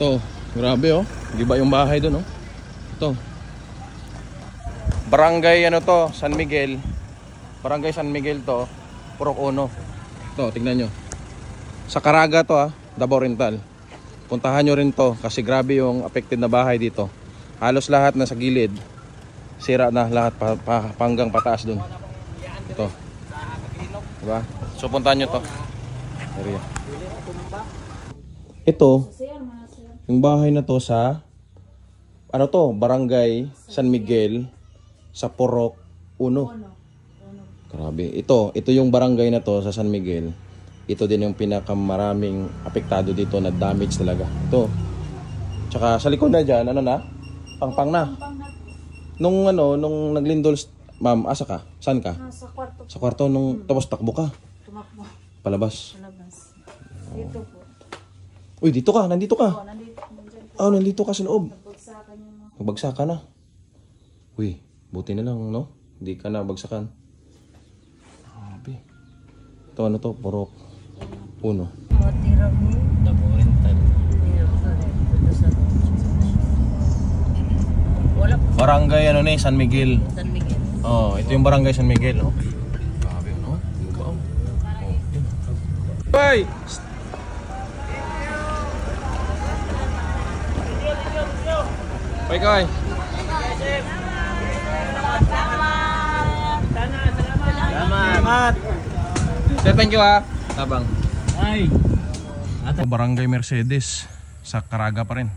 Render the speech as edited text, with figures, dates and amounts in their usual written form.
Ito, grabe oh. Di ba yung bahay doon oh? Ito. Barangay ano to, San Miguel. Barangay San Miguel to, Purok Uno. Ito, tingnan nyo. Sa Caraga to Davao Oriental. Puntahan nyo rin to kasi grabe yung affected na bahay dito. Halos lahat na sa gilid. Sira na lahat hanggang pataas dun. Ito. Diba? So puntahan nyo to. Area. Ito, yung bahay na to sa ano to, Barangay San Miguel sa Purok Uno. Grabe. Ito yung barangay na to sa San Miguel. Ito din yung pinakamaraming apektado dito na damage talaga. Ito. Tsaka sa likod na dyan, ano na? Pangpang na. Nung naglindol, ma'am, asa ka? Saan ka? Sa kwarto. Sa kwarto nung tapos takbo ka? Tumakbo. Palabas? Palabas. Dito po. Uy, dito ka. Nandito ka. Oo, nandito. Nandito ka sa loob. Nagbagsakan yung mga. Nagbagsakan na. Uy, buti na lang, no? Hindi ka na bagsakan. Grabe. Ito ano to? Purok Uno. Matira mo. Davao Oriental. Wala po. Barangay ano ni San Miguel. San Miguel. Oh, ito yung barangay San Miguel, oh. Grabe, no? Bye. Bye, guys. Salamat. Sir, thank you Tabang. Ay. Barangay Mercedes sa Caraga pa rin.